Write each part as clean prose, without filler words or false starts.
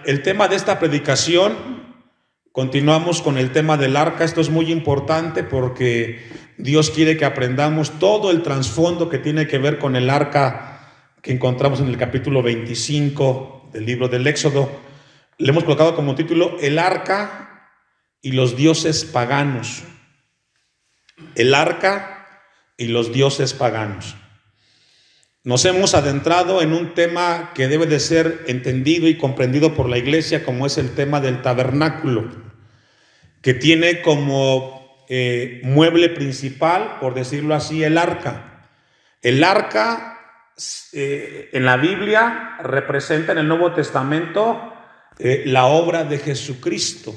el tema de esta predicación, continuamos con el tema del arca. Esto es muy importante porque Dios quiere que aprendamos todo el trasfondo que tiene que ver con el arca que encontramos en el capítulo 25 del libro del Éxodo. Le hemos colocado como título el arca y los dioses paganos. El arca y los dioses paganos. Nos hemos adentrado en un tema que debe de ser entendido y comprendido por la iglesia, como es el tema del tabernáculo, que tiene como mueble principal, por decirlo así, el arca. El arca en la Biblia representa en el Nuevo Testamento la obra de Jesucristo.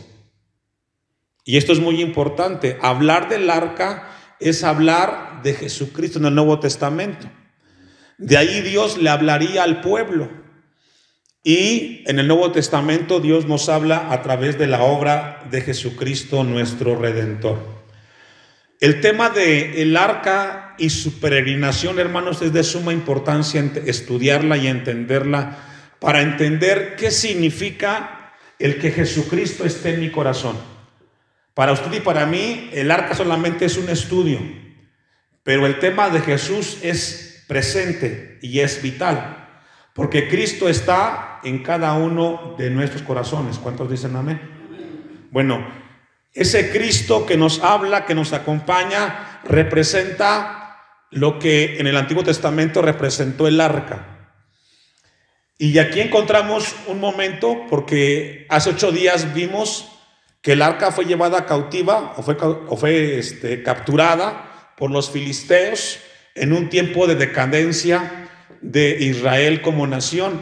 Y esto es muy importante. Hablar del arca es hablar de Jesucristo en el Nuevo Testamento. De ahí Dios le hablaría al pueblo. Y en el Nuevo Testamento Dios nos habla a través de la obra de Jesucristo, nuestro Redentor. El tema del arca y su peregrinación, hermanos, es de suma importancia estudiarla y entenderla para entender qué significa el que Jesucristo esté en mi corazón. Para usted y para mí, el arca solamente es un estudio, pero el tema de Jesús es presente y es vital, porque Cristo está en cada uno de nuestros corazones. ¿Cuántos dicen amén? Bueno, ese Cristo que nos habla, que nos acompaña, representa lo que en el Antiguo Testamento representó el arca. Y aquí encontramos un momento, porque hace 8 días vimos que el arca fue llevada cautiva o fue capturada por los filisteos en un tiempo de decadencia de Israel como nación.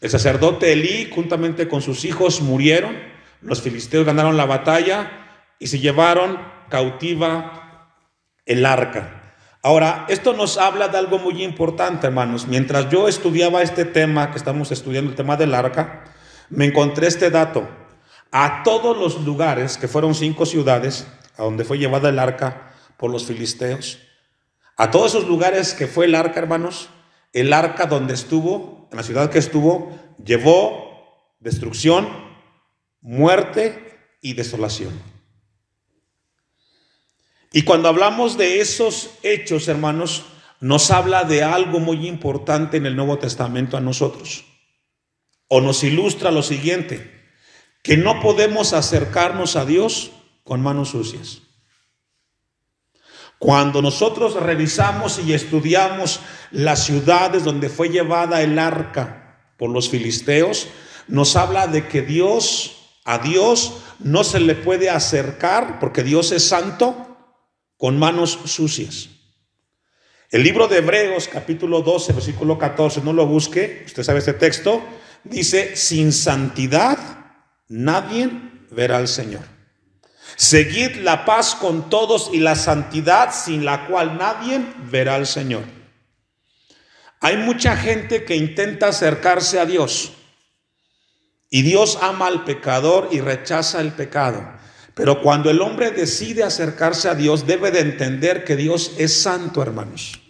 El sacerdote Elí, juntamente con sus hijos, murieron. Los filisteos ganaron la batalla y se llevaron cautiva el arca. Ahora, esto nos habla de algo muy importante, hermanos. Mientras yo estudiaba este tema, que estamos estudiando el tema del arca, me encontré este dato. A todos los lugares, que fueron 5 ciudades, a donde fue llevada el arca por los filisteos, a todos esos lugares que fue el arca, hermanos, el arca donde estuvo, en la ciudad que estuvo, llevó destrucción, muerte y desolación. Y cuando hablamos de esos hechos, hermanos, nos habla de algo muy importante en el Nuevo Testamento a nosotros. O nos ilustra lo siguiente, que no podemos acercarnos a Dios con manos sucias. Cuando nosotros revisamos y estudiamos las ciudades donde fue llevada el arca por los filisteos, nos habla de que a Dios no se le puede acercar, porque Dios es santo, con manos sucias. El libro de Hebreos, capítulo 12, versículo 14, no lo busque, usted sabe este texto, dice: sin santidad nadie verá al Señor. Seguid la paz con todos y la santidad, sin la cual nadie verá al Señor. Hay mucha gente que intenta acercarse a Dios, y Dios ama al pecador y rechaza el pecado. Pero cuando el hombre decide acercarse a Dios, debe de entender que Dios es santo, hermanos,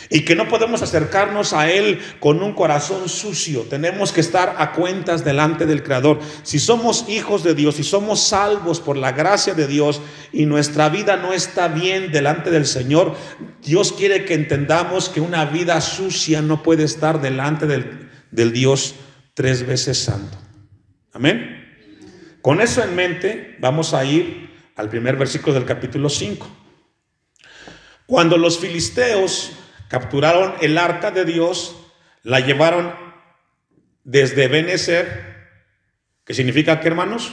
y que no podemos acercarnos a Él con un corazón sucio. Tenemos que estar a cuentas delante del Creador. Si somos hijos de Dios, si somos salvos por la gracia de Dios y nuestra vida no está bien delante del Señor, Dios quiere que entendamos que una vida sucia no puede estar delante del Dios 3 veces santo. Amén. Con eso en mente, vamos a ir al primer versículo del capítulo 5. Cuando los filisteos capturaron el arca de Dios, la llevaron desde Benecer, que significa que, hermanos,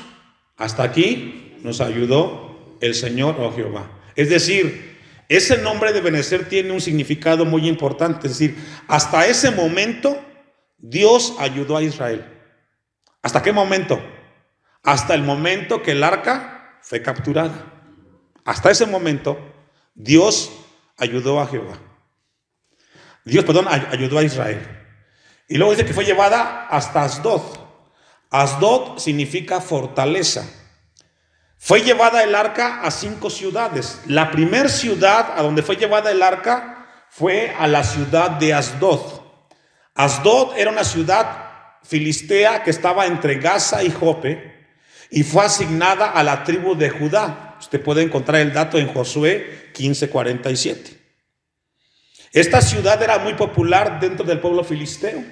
hasta aquí nos ayudó el Señor, oh Jehová. Es decir, ese nombre de Benecer tiene un significado muy importante. Es decir, hasta ese momento Dios ayudó a Israel. ¿Hasta qué momento? Hasta el momento que el arca fue capturada. Hasta ese momento Dios ayudó a Jehová. Ayudó a Israel. Y luego dice que fue llevada hasta Asdod. Asdod significa fortaleza. Fue llevada el arca a 5 ciudades. La primera ciudad a donde fue llevada el arca fue a la ciudad de Asdod. Asdod era una ciudad filistea que estaba entre Gaza y Jope y fue asignada a la tribu de Judá. Usted puede encontrar el dato en Josué 15:47. Esta ciudad era muy popular dentro del pueblo filisteo.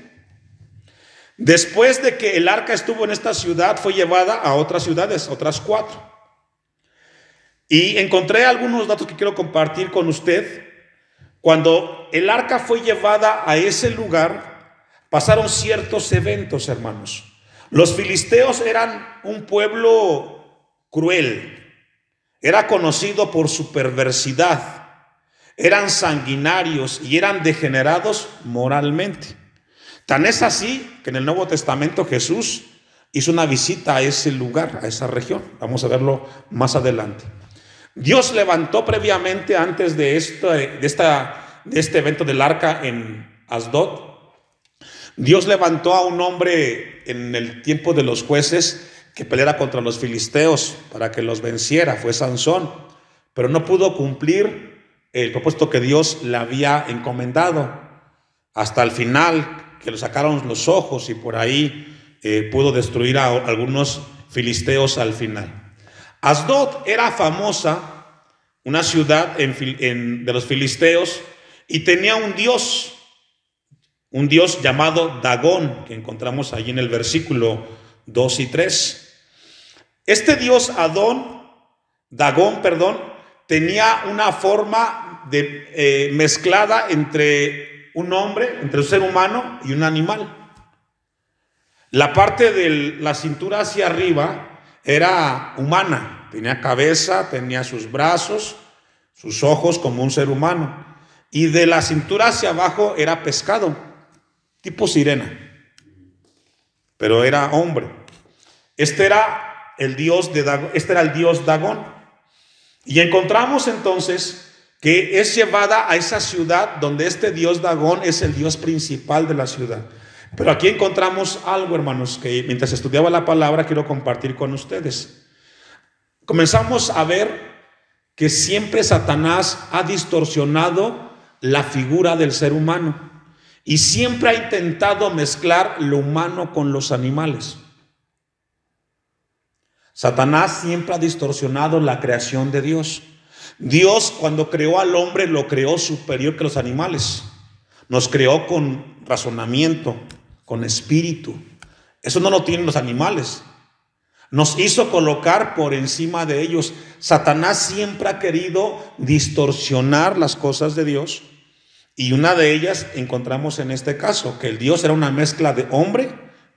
Después de que el arca estuvo en esta ciudad, fue llevada a otras ciudades, otras 4. Y encontré algunos datos que quiero compartir con usted. Cuando el arca fue llevada a ese lugar, pasaron ciertos eventos, hermanos. Los filisteos eran un pueblo cruel. Era conocido por su perversidad. Eran sanguinarios y eran degenerados moralmente. Tan es así que en el Nuevo Testamento Jesús hizo una visita a ese lugar, a esa región. Vamos a verlo más adelante. Dios levantó previamente, antes de este evento del arca en Asdod, Dios levantó a un hombre en el tiempo de los jueces que peleara contra los filisteos para que los venciera. Fue Sansón, pero no pudo cumplir el propósito que Dios le había encomendado. Hasta el final, que le sacaron los ojos y por ahí pudo destruir a algunos filisteos al final. Asdod era famosa, una ciudad de los filisteos, y tenía un dios llamado Dagón, que encontramos allí en el versículo 2 y 3. Este dios Dagón, tenía una forma mezclada entre un hombre, entre un ser humano y un animal. La parte de la cintura hacia arriba era humana, tenía cabeza, tenía sus brazos, sus ojos como un ser humano, y de la cintura hacia abajo era pescado, tipo sirena, pero era hombre. Este era el dios Dagón. Y encontramos entonces que es llevada a esa ciudad donde este dios Dagón es el dios principal de la ciudad. Pero aquí encontramos algo, hermanos, que mientras estudiaba la palabra quiero compartir con ustedes. Comenzamos a ver que siempre Satanás ha distorsionado la figura del ser humano y siempre ha intentado mezclar lo humano con los animales. Satanás siempre ha distorsionado la creación de Dios. Dios, cuando creó al hombre, lo creó superior que los animales. Nos creó con razonamiento, con espíritu. Eso no lo tienen los animales. Nos hizo colocar por encima de ellos. Satanás siempre ha querido distorsionar las cosas de Dios. Y una de ellas encontramos en este caso, que el Dios era una mezcla de hombre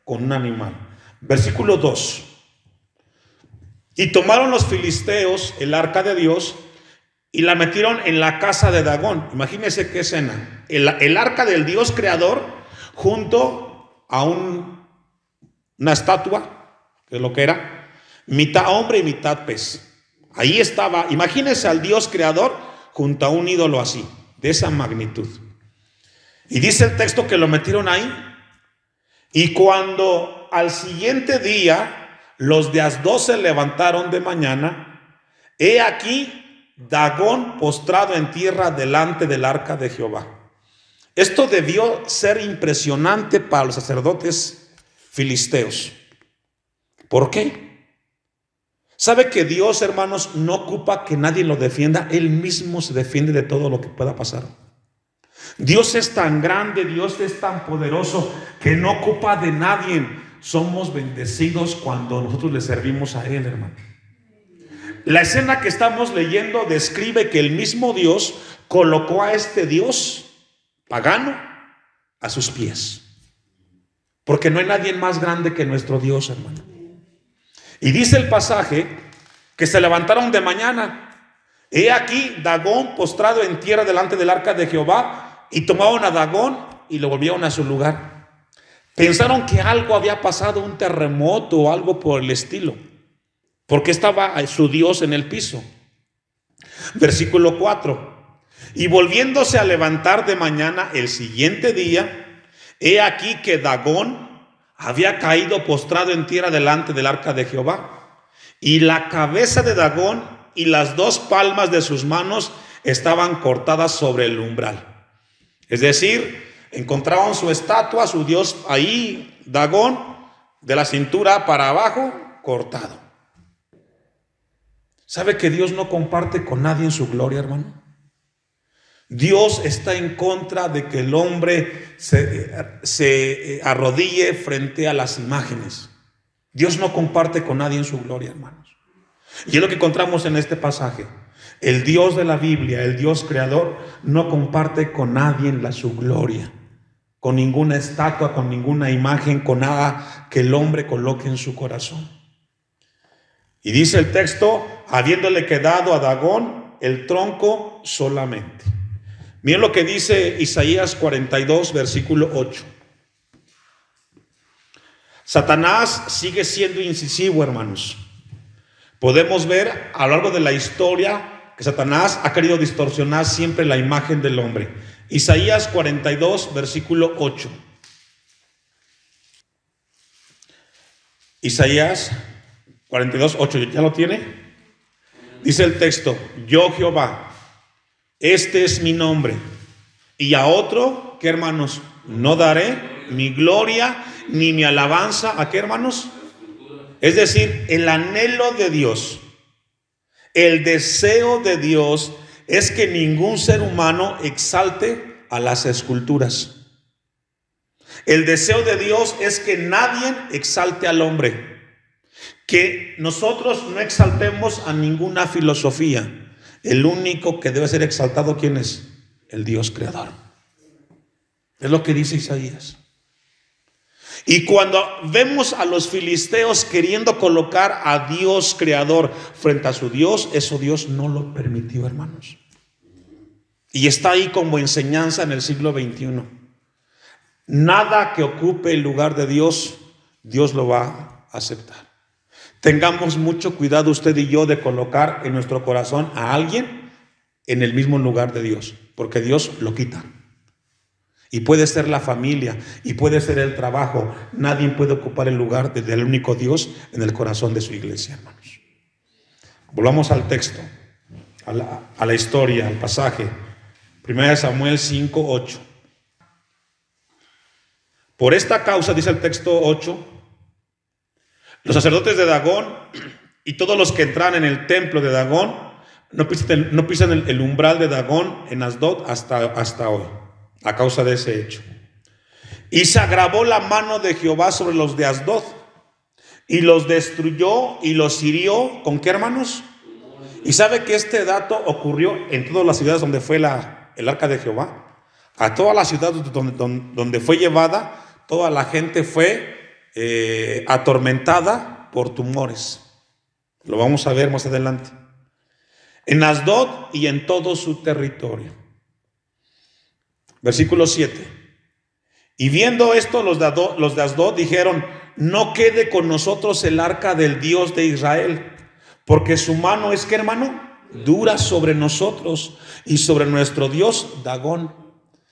con un animal. Versículo 2. Y tomaron los filisteos el arca de Dios y la metieron en la casa de Dagón. Imagínense qué escena. El arca del Dios creador junto a una estatua, que es lo que era, mitad hombre y mitad pez. Ahí estaba, imagínense al Dios creador junto a un ídolo así, de esa magnitud. Y dice el texto que lo metieron ahí. Y cuando al siguiente día los de Asdod se levantaron de mañana, he aquí Dagón postrado en tierra delante del arca de Jehová. Esto debió ser impresionante para los sacerdotes filisteos. ¿Por qué? ¿Sabe que Dios, hermanos, no ocupa que nadie lo defienda? Él mismo se defiende de todo lo que pueda pasar. Dios es tan grande, Dios es tan poderoso que no ocupa de nadie. Somos bendecidos cuando nosotros le servimos a Él, hermano. La escena que estamos leyendo describe que el mismo Dios colocó a este Dios pagano a sus pies. Porque no hay nadie más grande que nuestro Dios, hermano. Y dice el pasaje que se levantaron de mañana. He aquí Dagón postrado en tierra delante del arca de Jehová, y tomaron a Dagón y lo volvieron a su lugar. Pensaron que algo había pasado, un terremoto o algo por el estilo, porque estaba su Dios en el piso. Versículo 4. Y volviéndose a levantar de mañana el siguiente día, he aquí que Dagón había caído postrado en tierra delante del arca de Jehová, y la cabeza de Dagón y las 2 palmas de sus manos estaban cortadas sobre el umbral. Es decir, encontraban su estatua, su dios ahí, Dagón, de la cintura para abajo, cortado. ¿Sabe que Dios no comparte con nadie en su gloria, hermano? Dios está en contra de que el hombre se arrodille frente a las imágenes. Dios no comparte con nadie en su gloria, hermanos. Y es lo que encontramos en este pasaje. El Dios de la Biblia, el Dios creador, no comparte con nadie en su gloria, con ninguna estatua, con ninguna imagen, con nada que el hombre coloque en su corazón. Y dice el texto, habiéndole quedado a Dagón el tronco solamente. Miren lo que dice Isaías 42, versículo 8. Satanás sigue siendo incisivo, hermanos. Podemos ver a lo largo de la historia que Satanás ha querido distorsionar siempre la imagen del hombre. Isaías 42, versículo 8. Isaías 42, 8, ¿ya lo tiene? Dice el texto, yo Jehová, este es mi nombre, y a otro, ¿qué hermanos? No daré mi gloria ni mi alabanza, ¿a qué hermanos? Es decir, el anhelo de Dios, el deseo de Dios es que ningún ser humano exalte a las esculturas. El deseo de Dios es que nadie exalte al hombre, que nosotros no exaltemos a ninguna filosofía. El único que debe ser exaltado, ¿quién es? El Dios creador. Es lo que dice Isaías. Y cuando vemos a los filisteos queriendo colocar a Dios creador frente a su Dios, eso Dios no lo permitió, hermanos. Y está ahí como enseñanza en el siglo XXI. Nada que ocupe el lugar de Dios, Dios lo va a aceptar. Tengamos mucho cuidado usted y yo de colocar en nuestro corazón a alguien en el mismo lugar de Dios, porque Dios lo quita. Y puede ser la familia, y puede ser el trabajo. Nadie puede ocupar el lugar del único Dios en el corazón de su iglesia, hermanos. Volvamos al texto, a la historia, al pasaje. 1 Samuel 5, 8. Por esta causa, dice el texto 8, los sacerdotes de Dagón y todos los que entran en el templo de Dagón no pisan el umbral de Dagón en Asdod hasta hoy, a causa de ese hecho. Y se agravó la mano de Jehová sobre los de Asdod y los destruyó y los hirió. ¿Con qué, hermanos? Y sabe que este dato ocurrió en todas las ciudades donde fue el arca de Jehová. A todas las ciudades donde fue llevada, toda la gente fue atormentada por tumores. Lo vamos a ver más adelante. En Asdod y en todo su territorio. Versículo 7. Y viendo esto, los de Asdod dijeron: no quede con nosotros el arca del Dios de Israel, porque su mano es, ¿qué, hermano? Dura sobre nosotros y sobre nuestro Dios Dagón.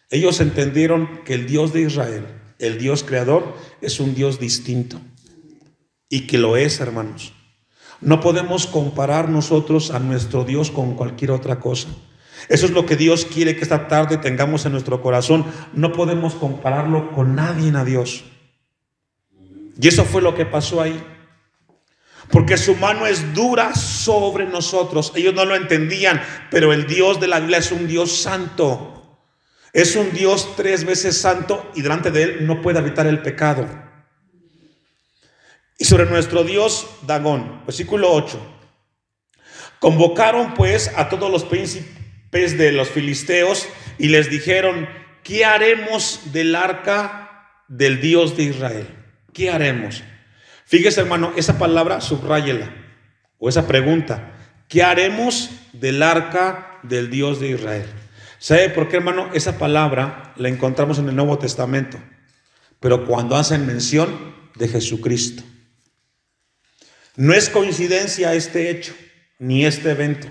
Ellos entendieron que el Dios de Israel, el Dios creador, es un Dios distinto. Y que lo es, hermanos. No podemos comparar nosotros a nuestro Dios con cualquier otra cosa. Eso es lo que Dios quiere que esta tarde tengamos en nuestro corazón. No podemos compararlo con nadie a Dios. Y eso fue lo que pasó ahí. Porque su mano es dura sobre nosotros. Ellos no lo entendían, pero el Dios de la Biblia es un Dios santo. Es un Dios 3 veces santo y delante de él no puede habitar el pecado. Y sobre nuestro Dios Dagón, versículo 8. Convocaron pues a todos los príncipes de los filisteos y les dijeron: ¿qué haremos del arca del Dios de Israel? ¿Qué haremos? Fíjese, hermano, esa palabra subráyela, o esa pregunta: ¿qué haremos del arca del Dios de Israel? ¿Sabe por qué, hermano? Esa palabra la encontramos en el Nuevo Testamento, pero cuando hacen mención de Jesucristo. No es coincidencia este hecho, ni este evento,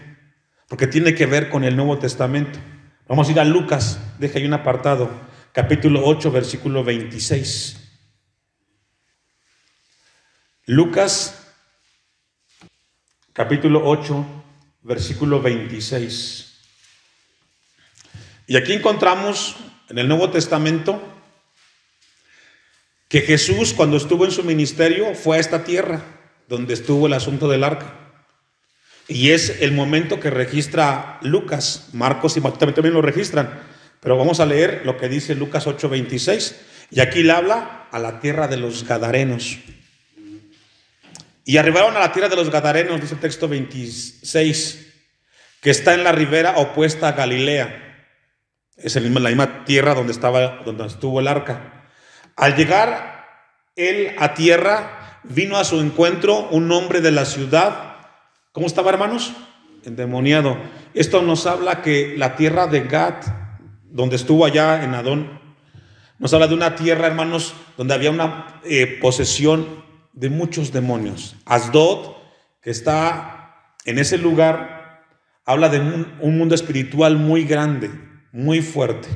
porque tiene que ver con el Nuevo Testamento. Vamos a ir a Lucas, deja ahí un apartado, capítulo 8, versículo 26. Lucas, capítulo 8, versículo 26. Y aquí encontramos en el Nuevo Testamento que Jesús, cuando estuvo en su ministerio, fue a esta tierra donde estuvo el asunto del arca. Y es el momento que registra Lucas. Marcos y Mateo también lo registran. Pero vamos a leer lo que dice Lucas 8:26. Y aquí le habla a la tierra de los Gadarenos. Y arribaron a la tierra de los Gadarenos, dice el texto 26, que está en la ribera opuesta a Galilea. Es la misma tierra donde estuvo el arca. Al llegar él a tierra, vino a su encuentro un hombre de la ciudad. ¿Cómo estaba, hermanos? Endemoniado. Esto nos habla que la tierra de Gad, donde estuvo allá en Adón, nos habla de una tierra, hermanos, donde había una posesión de muchos demonios. Asdod, que está en ese lugar, habla de un mundo espiritual muy grande, muy fuerte.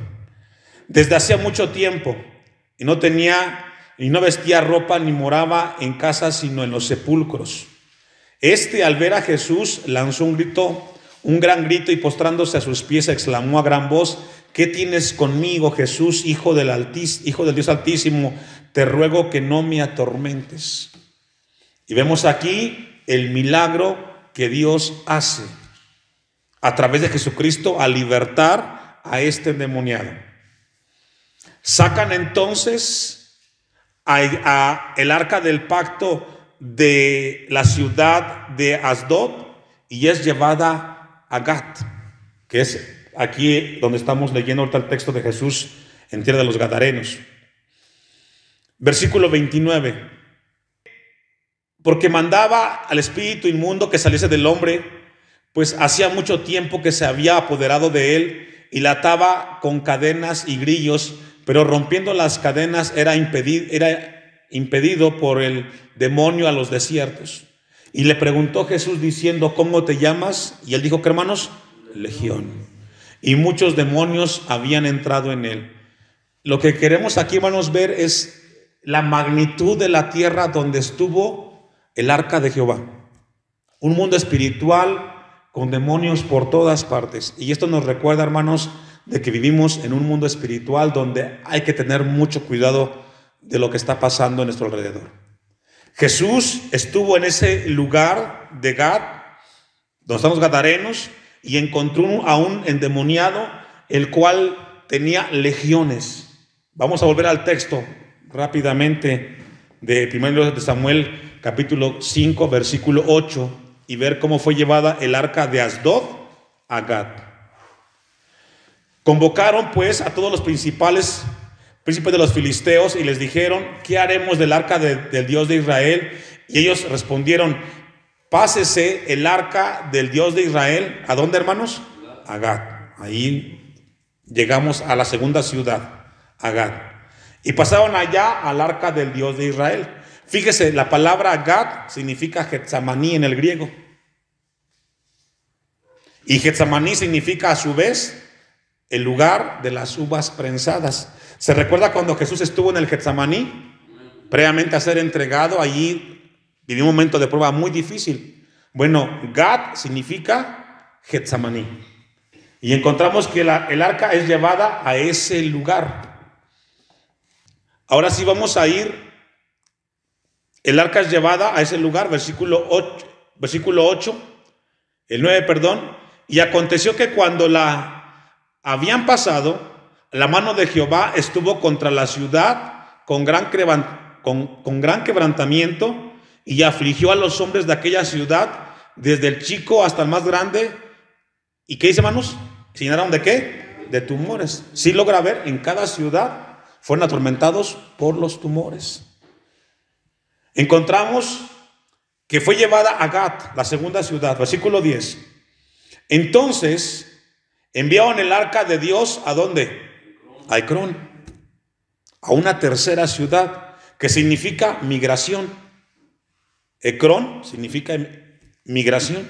Desde hacía mucho tiempo, y no vestía ropa ni moraba en casas, sino en los sepulcros. Al ver a Jesús, lanzó un gran grito, y postrándose a sus pies, exclamó a gran voz: ¿qué tienes conmigo, Jesús, hijo del Dios Altísimo? Te ruego que no me atormentes. Y vemos aquí el milagro que Dios hace a través de Jesucristo al libertar a este endemoniado. Sacan entonces a el arca del pacto de la ciudad de Asdod y es llevada a Gat, que es aquí donde estamos leyendo ahorita el texto de Jesús en tierra de los Gadarenos. Versículo 29. Porque mandaba al espíritu inmundo que saliese del hombre, pues hacía mucho tiempo que se había apoderado de él, y la ataba con cadenas y grillos, pero rompiendo las cadenas era impedido por el demonio a los desiertos. Y le preguntó Jesús diciendo: ¿cómo te llamas? Y él dijo: ¿qué, hermanos? Legión. Y muchos demonios habían entrado en él. Lo que queremos aquí, hermanos, ver es la magnitud de la tierra donde estuvo el arca de Jehová. Un mundo espiritual con demonios por todas partes. Y esto nos recuerda, hermanos, de que vivimos en un mundo espiritual donde hay que tener mucho cuidado de lo que está pasando a nuestro alrededor. Jesús estuvo en ese lugar de Gad, donde están los gadarenos, y encontró a un endemoniado, el cual tenía legiones. Vamos a volver al texto rápidamente de 1 de Samuel, capítulo 5, versículo 8, y ver cómo fue llevada el arca de Asdod a Gad. Convocaron pues a todos los príncipes de los filisteos y les dijeron: ¿qué haremos del arca del Dios de Israel? Y ellos respondieron: pásese el arca del Dios de Israel. ¿A dónde, hermanos? A Gad. Ahí llegamos a la segunda ciudad, a Gad. Y pasaron allá al arca del Dios de Israel. Fíjese, la palabra Gad significa Getsamaní en el griego. Y Getsamaní significa a su vez el lugar de las uvas prensadas. ¿Se recuerda cuando Jesús estuvo en el Getsamaní? Previamente a ser entregado, allí vivió un momento de prueba muy difícil. Bueno, Gad significa Getsamaní. Y encontramos que el arca es llevada a ese lugar. Ahora sí vamos a ir. El arca es llevada a ese lugar, versículo 8, el 9, perdón. Y aconteció que cuando la habían pasado, la mano de Jehová estuvo contra la ciudad con gran quebrantamiento, y afligió a los hombres de aquella ciudad, desde el chico hasta el más grande. ¿Y qué dice, hermanos? ¿Se llenaron de qué? De tumores. Sí logra ver, en cada ciudad fueron atormentados por los tumores. Encontramos que fue llevada a Gat, la segunda ciudad, versículo 10. Entonces enviaron el arca de Dios ¿a dónde? A Ecrón, a una tercera ciudad que significa migración. Ecrón significa migración.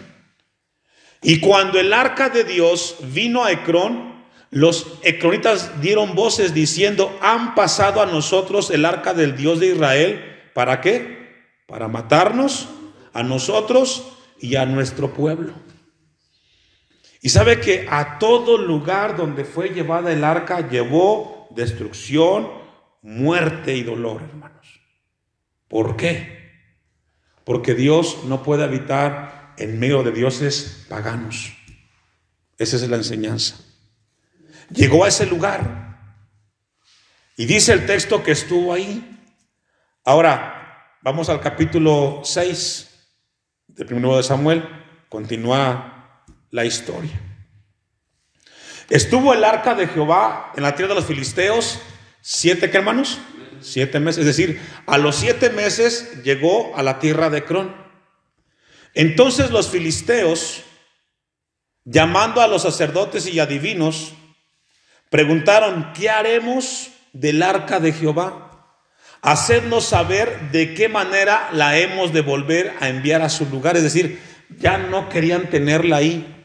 Y cuando el arca de Dios vino a Ecrón, los ecronitas dieron voces diciendo: han pasado a nosotros el arca del Dios de Israel. ¿Para qué? Para matarnos a nosotros y a nuestro pueblo. Y sabe que a todo lugar donde fue llevada el arca llevó destrucción, muerte y dolor, hermanos. ¿Por qué? Porque Dios no puede habitar en medio de dioses paganos. Esa es la enseñanza. Llegó a ese lugar y dice el texto que estuvo ahí. Ahora, vamos al capítulo 6 del primero de Samuel. Continúa la historia. Estuvo el arca de Jehová en la tierra de los filisteos 7, ¿qué, hermanos? 7 meses. Es decir, a los 7 meses llegó a la tierra de Crón. Entonces los filisteos, llamando a los sacerdotes y adivinos, preguntaron: ¿qué haremos del arca de Jehová? Hacednos saber de qué manera la hemos de volver a enviar a su lugar. Es decir, ya no querían tenerla ahí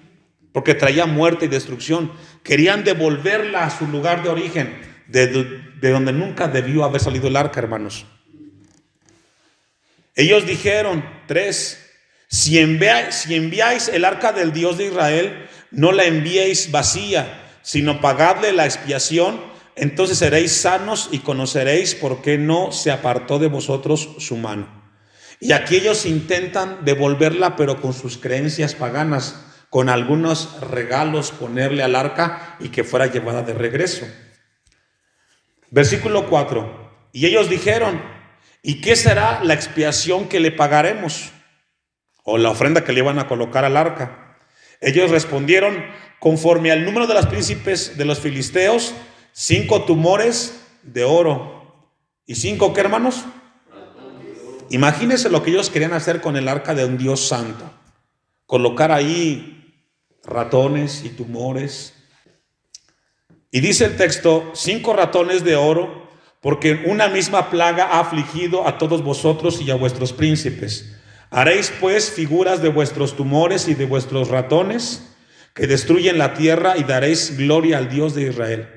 porque traía muerte y destrucción. Querían devolverla a su lugar de origen, de donde nunca debió haber salido el arca, hermanos. Ellos dijeron: 3, si enviáis el arca del Dios de Israel, no la enviéis vacía, sino pagadle la expiación, entonces seréis sanos y conoceréis por qué no se apartó de vosotros su mano. Y aquí ellos intentan devolverla, pero con sus creencias paganas, con algunos regalos ponerle al arca y que fuera llevada de regreso. Versículo 4. Y ellos dijeron: ¿y qué será la expiación que le pagaremos? O la ofrenda que le iban a colocar al arca. Ellos respondieron: conforme al número de los príncipes de los filisteos, 5 tumores de oro. ¿Y 5 qué, hermanos? Imagínense lo que ellos querían hacer con el arca de un Dios santo. Colocar ahí ratones y tumores. Y dice el texto: 5 ratones de oro, porque una misma plaga ha afligido a todos vosotros y a vuestros príncipes. Haréis pues figuras de vuestros tumores y de vuestros ratones que destruyen la tierra, y daréis gloria al Dios de Israel.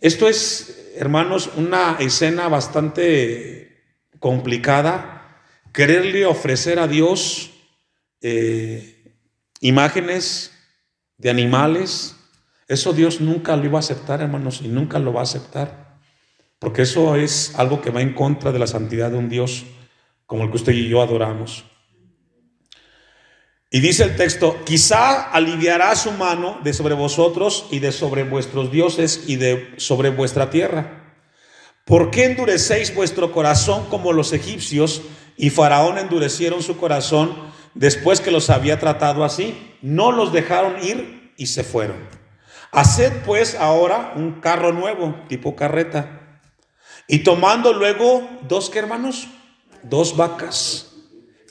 Esto es, hermanos, una escena bastante complicada. Quererle ofrecer a Dios imágenes de animales, eso Dios nunca lo iba a aceptar, hermanos, y nunca lo va a aceptar, porque eso es algo que va en contra de la santidad de un Dios como el que usted y yo adoramos. Y dice el texto: quizá aliviará su mano de sobre vosotros y de sobre vuestros dioses y de sobre vuestra tierra. ¿Por qué endurecéis vuestro corazón como los egipcios? Y Faraón endurecieron su corazón después que los había tratado así. No los dejaron ir y se fueron. Haced pues ahora un carro nuevo, tipo carreta. Y tomando luego 2, ¿qué, hermanos? 2 vacas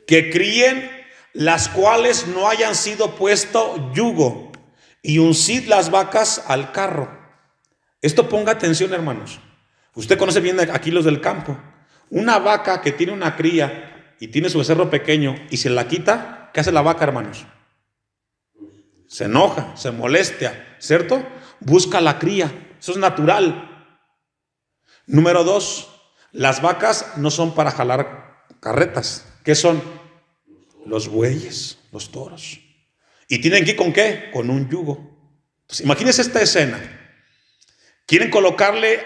que críen, las cuales no hayan sido puesto yugo, y uncid las vacas al carro. Esto, ponga atención, hermanos. Usted conoce bien aquí los del campo. Una vaca que tiene una cría y tiene su becerro pequeño y se la quita, ¿qué hace la vaca, hermanos? Se enoja, se molesta, ¿cierto? Busca la cría. Eso es natural. Número 2, las vacas no son para jalar carretas. ¿Qué son? Los bueyes, los toros. ¿Y tienen que ir con qué? Con un yugo. Entonces, imagínense esta escena. Quieren colocarle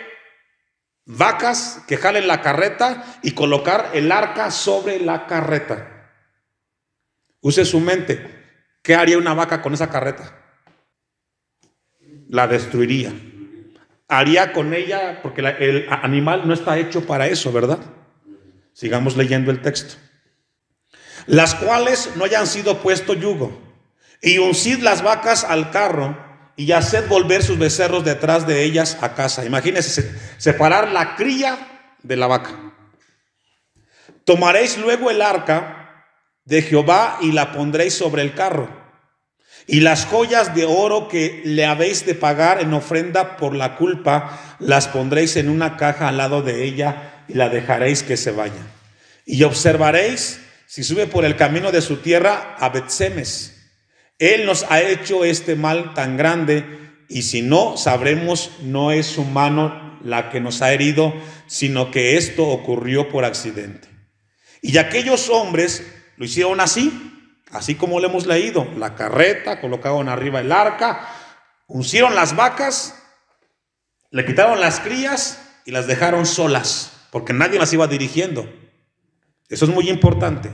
vacas que jalen la carreta y colocar el arca sobre la carreta. Use su mente. ¿Qué haría una vaca con esa carreta? La destruiría. Haría con ella, porque el animal no está hecho para eso, ¿verdad? Sigamos leyendo el texto. Las cuales no hayan sido puesto yugo, y uncid las vacas al carro, y haced volver sus becerros detrás de ellas a casa. Imagínense, separar la cría de la vaca. Tomaréis luego el arca de Jehová y la pondréis sobre el carro, y las joyas de oro que le habéis de pagar en ofrenda por la culpa las pondréis en una caja al lado de ella, y la dejaréis que se vaya. Y observaréis si sube por el camino de su tierra a Bet-Semes. Él nos ha hecho este mal tan grande, y si no, sabremos no es su mano la que nos ha herido, sino que esto ocurrió por accidente. Y aquellos hombres lo hicieron así. Así como lo hemos leído, la carreta, colocaron arriba el arca, uncieron las vacas, le quitaron las crías y las dejaron solas, porque nadie las iba dirigiendo. Eso es muy importante.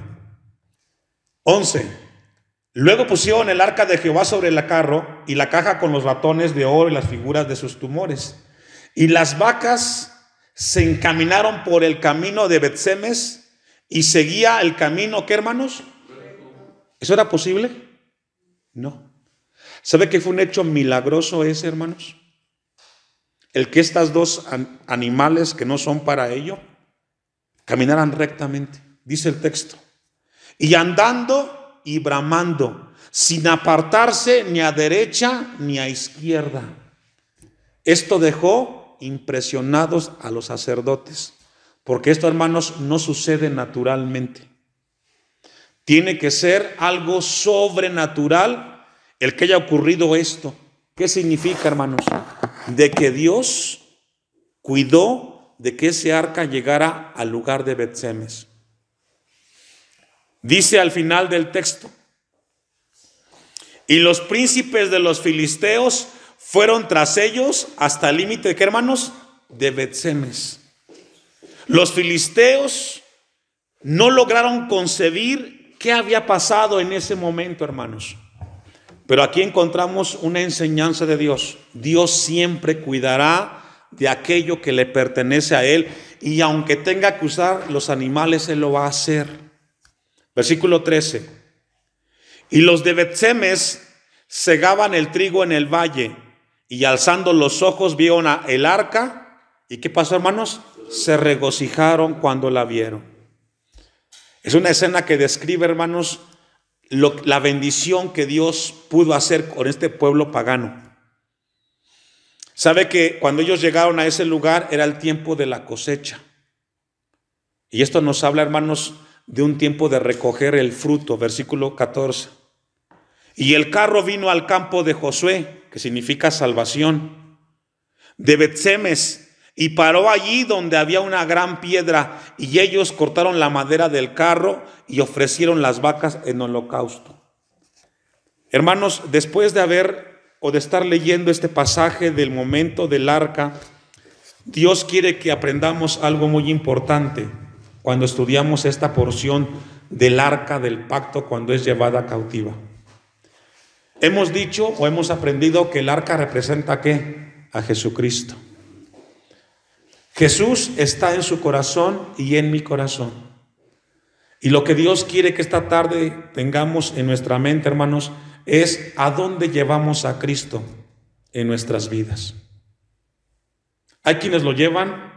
11. Luego pusieron el arca de Jehová sobre el carro y la caja con los ratones de oro y las figuras de sus tumores. Y las vacas se encaminaron por el camino de Bet-Semes y seguía el camino, ¿qué, hermanos? ¿Eso era posible? No. ¿Sabe que fue un hecho milagroso ese, hermanos? El que estas dos animales que no son para ello caminaran rectamente, dice el texto. Y andando y bramando, sin apartarse ni a derecha ni a izquierda. Esto dejó impresionados a los sacerdotes, porque esto, hermanos, no sucede naturalmente. Tiene que ser algo sobrenatural el que haya ocurrido esto. ¿Qué significa, hermanos? De que Dios cuidó de que ese arca llegara al lugar de Bet-Semes. Dice al final del texto: y los príncipes de los filisteos fueron tras ellos hasta el límite, ¿qué, hermanos? De Bet-Semes. Los filisteos no lograron concebir qué había pasado en ese momento, hermanos. Pero aquí encontramos una enseñanza de Dios. Dios siempre cuidará de aquello que le pertenece a Él, y aunque tenga que usar los animales, Él lo va a hacer. Versículo 13. Y los de Bet-Semes segaban el trigo en el valle, y alzando los ojos vieron el arca. ¿Y qué pasó, hermanos? Se regocijaron cuando la vieron. Es una escena que describe, hermanos, la bendición que Dios pudo hacer con este pueblo pagano. Sabe que cuando ellos llegaron a ese lugar era el tiempo de la cosecha. Y esto nos habla, hermanos, de un tiempo de recoger el fruto. Versículo 14. Y el carro vino al campo de Josué, que significa salvación, de Bet-Semes, y paró allí donde había una gran piedra, y ellos cortaron la madera del carro y ofrecieron las vacas en holocausto. Hermanos, después de estar leyendo este pasaje del momento del arca, Dios quiere que aprendamos algo muy importante cuando estudiamos esta porción del arca del pacto cuando es llevada cautiva. Hemos dicho o hemos aprendido que el arca representa ¿a qué? A Jesucristo. Jesús está en su corazón y en mi corazón. Y lo que Dios quiere que esta tarde tengamos en nuestra mente, hermanos, es a dónde llevamos a Cristo en nuestras vidas. Hay quienes lo llevan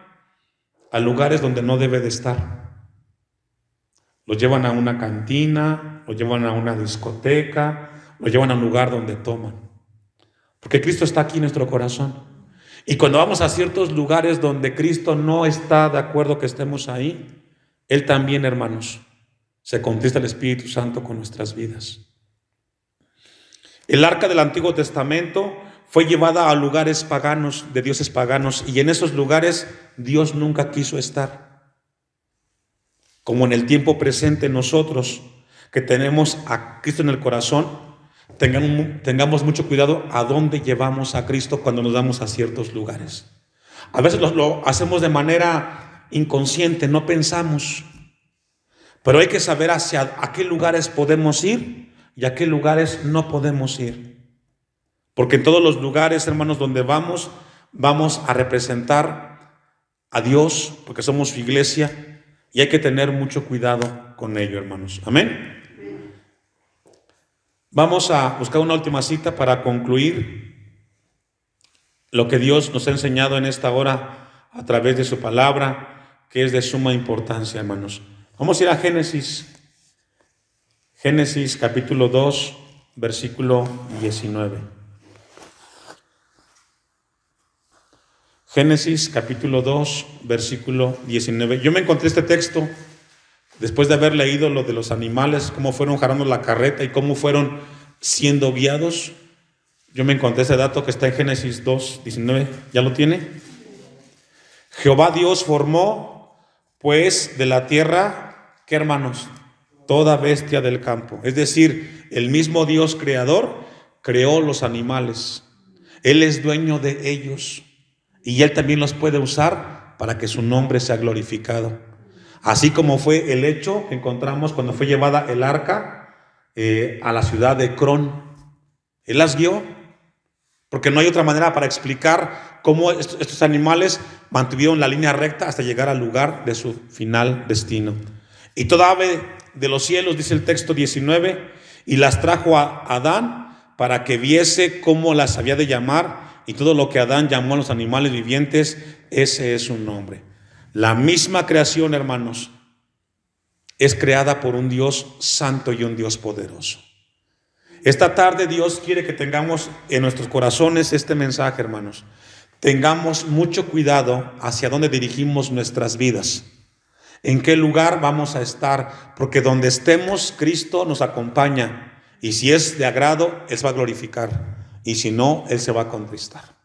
a lugares donde no debe de estar. Lo llevan a una cantina, lo llevan a una discoteca, lo llevan a un lugar donde toman. Porque Cristo está aquí en nuestro corazón. Y cuando vamos a ciertos lugares donde Cristo no está de acuerdo que estemos ahí, Él también, hermanos, se contrista el Espíritu Santo con nuestras vidas. El arca del Antiguo Testamento fue llevada a lugares paganos, de dioses paganos, y en esos lugares Dios nunca quiso estar. Como en el tiempo presente nosotros, que tenemos a Cristo en el corazón, tengamos mucho cuidado a dónde llevamos a Cristo cuando nos damos a ciertos lugares. A veces lo hacemos de manera inconsciente, no pensamos, pero hay que saber a qué lugares podemos ir y a qué lugares no podemos ir. Porque en todos los lugares, hermanos, donde vamos a representar a Dios, porque somos su iglesia, y hay que tener mucho cuidado con ello, hermanos. Amén. Vamos a buscar una última cita para concluir lo que Dios nos ha enseñado en esta hora a través de su palabra, que es de suma importancia, hermanos. Vamos a ir a Génesis capítulo 2, versículo 19. Génesis capítulo 2, versículo 19. Yo me encontré este texto después de haber leído lo de los animales, cómo fueron jalando la carreta y cómo fueron siendo guiados. Yo me encontré ese dato que está en Génesis 2, 19. ¿Ya lo tiene? Jehová Dios formó pues de la tierra, ¿qué, hermanos? toda bestia del campo. Es decir, el mismo Dios creador creó los animales. Él es dueño de ellos y Él también los puede usar para que su nombre sea glorificado. Así como fue el hecho que encontramos cuando fue llevada el arca a la ciudad de Crón. Él las guió, porque no hay otra manera para explicar cómo estos animales mantuvieron la línea recta hasta llegar al lugar de su final destino. Y toda ave de los cielos, dice el texto 19, y las trajo a Adán para que viese cómo las había de llamar, y todo lo que Adán llamó a los animales vivientes, ese es su nombre. La misma creación, hermanos, es creada por un Dios santo y un Dios poderoso. Esta tarde Dios quiere que tengamos en nuestros corazones este mensaje, hermanos. Tengamos mucho cuidado hacia dónde dirigimos nuestras vidas. En qué lugar vamos a estar, porque donde estemos, Cristo nos acompaña. Y si es de agrado, Él se va a glorificar. Y si no, Él se va a contristar.